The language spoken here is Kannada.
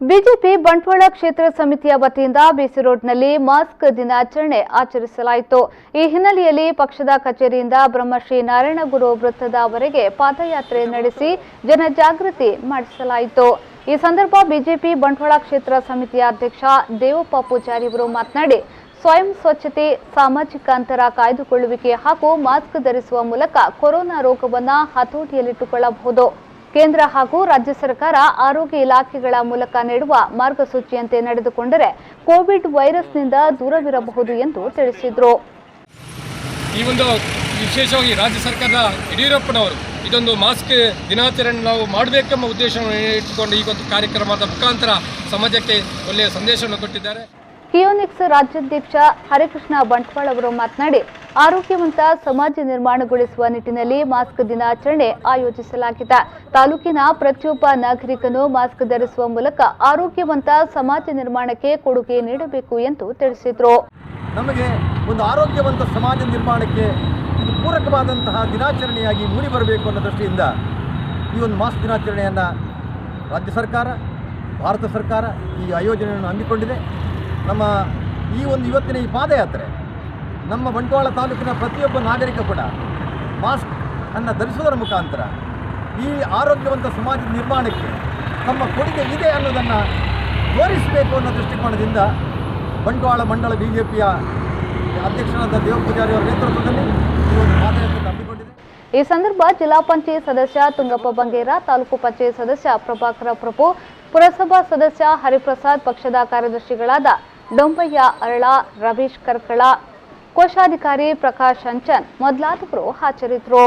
ಬಿಜೆಪಿ ಬಂಟ್ವಾಳ ಕ್ಷೇತ್ರ ಸಮಿತಿಯ ವತಿಯಿಂದ ಬಿಸಿ ರೋಡ್ನಲ್ಲಿ ಮಾಸ್ಕ್ ದಿನಾಚರಣೆ ಆಚರಿಸಲಾಯಿತು. ಈ ಹಿನ್ನೆಲೆಯಲ್ಲಿ ಪಕ್ಷದ ಕಚೇರಿಯಿಂದ ಬ್ರಹ್ಮಶ್ರೀ ನಾರಾಯಣಗುರು ವೃತ್ತದವರೆಗೆ ಪಾದಯಾತ್ರೆ ನಡೆಸಿ ಜನಜಾಗೃತಿ ಮಾಡಿಸಲಾಯಿತು. ಈ ಸಂದರ್ಭ ಬಿಜೆಪಿ ಬಂಟ್ವಾಳ ಕ್ಷೇತ್ರ ಸಮಿತಿಯ ಅಧ್ಯಕ್ಷ ದೇವಪ್ಪ ಪೂಜಾರಿ ಅವರು ಮಾತನಾಡಿ, ಸ್ವಯಂ ಸ್ವಚ್ಛತೆ, ಸಾಮಾಜಿಕ ಅಂತರ ಕಾಯ್ದುಕೊಳ್ಳುವಿಕೆ ಹಾಗೂ ಮಾಸ್ಕ್ ಧರಿಸುವ ಮೂಲಕ ಕೊರೋನಾ ರೋಗವನ್ನು ಹತೋಟಿಯಲ್ಲಿಟ್ಟುಕೊಳ್ಳಬಹುದು. ಕೇಂದ್ರ ಹಾಗೂ ರಾಜ್ಯ ಸರ್ಕಾರ ಆರೋಗ್ಯ ಇಲಾಖೆಗಳ ಮೂಲಕ ನೀಡುವ ಮಾರ್ಗಸೂಚಿಯಂತೆ ನಡೆದುಕೊಂಡರೆ ಕೋವಿಡ್ ವೈರಸ್ನಿಂದ ದೂರವಿರಬಹುದು ಎಂದು ತಿಳಿಸಿದರು. ಈ ಒಂದು ವಿಶೇಷವಾಗಿ ರಾಜ್ಯ ಸರ್ಕಾರದ ಯಡಿಯೂರಪ್ಪನವರು ಇದೊಂದು ಮಾಸ್ಕ್ ದಿನಾಚರಣೆ ನಾವು ಮಾಡಬೇಕೆಂಬ ಉದ್ದೇಶವನ್ನು ಇಟ್ಟುಕೊಂಡು ಈ ಒಂದು ಕಾರ್ಯಕ್ರಮದ ಮುಖಾಂತರ ಸಮಾಜಕ್ಕೆ ಒಳ್ಳೆಯ ಸಂದೇಶವನ್ನು ಕೊಟ್ಟಿದ್ದಾರೆ. ಕಿಯೋನಿಕ್ಸ್ ರಾಜ್ಯಾಧ್ಯಕ್ಷ ಹರಿಕೃಷ್ಣ ಬಂಟ್ವಾಳ ಅವರು ಮಾತನಾಡಿ, ಆರೋಗ್ಯವಂತ ಸಮಾಜ ನಿರ್ಮಾಣಗೊಳಿಸುವ ನಿಟ್ಟಿನಲ್ಲಿ ಮಾಸ್ಕ್ ದಿನಾಚರಣೆ ಆಯೋಜಿಸಲಾಗಿದೆ. ತಾಲೂಕಿನ ಪ್ರತಿಯೊಬ್ಬ ನಾಗರಿಕನು ಮಾಸ್ಕ್ ಧರಿಸುವ ಮೂಲಕ ಆರೋಗ್ಯವಂತ ಸಮಾಜ ನಿರ್ಮಾಣಕ್ಕೆ ಕೊಡುಗೆ ನೀಡಬೇಕು ಎಂದು ತಿಳಿಸಿದರು. ನಮಗೆ ಒಂದು ಆರೋಗ್ಯವಂತ ಸಮಾಜ ನಿರ್ಮಾಣಕ್ಕೆ ಇದು ಪೂರಕವಾದಂತಹ ದಿನಾಚರಣೆಯಾಗಿ ಮೂಡಿ ಬರಬೇಕು ಅನ್ನೋ ದೃಷ್ಟಿಯಿಂದ ಈ ಒಂದು ಮಾಸ್ಕ್ ದಿನಾಚರಣೆಯನ್ನು ರಾಜ್ಯ ಸರ್ಕಾರ, ಭಾರತ ಸರ್ಕಾರ ಈ ಆಯೋಜನೆಯನ್ನು ಹಮ್ಮಿಕೊಂಡಿದೆ. ನಮ್ಮ ಈ ಒಂದು ಇವತ್ತಿನ ಈ ಪಾದಯಾತ್ರೆ ನಮ್ಮ ಬಂಟ್ವಾಳ ತಾಲೂಕಿನ ಪ್ರತಿಯೊಬ್ಬ ನಾಗರಿಕ ಕೂಡ ಮಾಸ್ಕ್ ಅನ್ನು ಧರಿಸುವುದರ ಮುಖಾಂತರ ಈ ಆರೋಗ್ಯವಂತ ಸಮಾಜದ ನಿರ್ಮಾಣಕ್ಕೆ ತಮ್ಮ ಕೊಡುಗೆ ಇದೆ ಅನ್ನೋದನ್ನು ತೋರಿಸಬೇಕು ಅನ್ನೋ ದೃಷ್ಟಿಕೋನದಿಂದ ಬಂಟ್ವಾಳ ಮಂಡಳ ಬಿಜೆಪಿಯ ಅಧ್ಯಕ್ಷರಾದ ದೇವ ಪೂಜಾರಿ ಅವರ ನೇತೃತ್ವದಲ್ಲಿ ಈ ಒಂದು ಪಾದಯಾತ್ರೆ ಹಮ್ಮಿಕೊಂಡಿದೆ. ಈ ಸಂದರ್ಭ ಜಿಲ್ಲಾ ಪಂಚಾಯತ್ ಸದಸ್ಯ ತುಂಗಪ್ಪ ಬಂಗೇರ, ತಾಲೂಕು ಪಂಚಾಯತ್ ಸದಸ್ಯ ಪ್ರಭಾಕರ ಪ್ರಭು, ಪುರಸಭಾ ಸದಸ್ಯ ಹರಿಪ್ರಸಾದ್, ಪಕ್ಷದ ಕಾರ್ಯದರ್ಶಿಗಳಾದ ಡೊಂಬಯ್ಯ ಅರಳ, ರವೀಶ್ ಕರ್ಕಳ, ಕೋಶಾಧಿಕಾರಿ ಪ್ರಕಾಶ್ ಅಂಚನ್ ಮೊದಲಾದವರು ಹಾಜರಿದ್ದರು.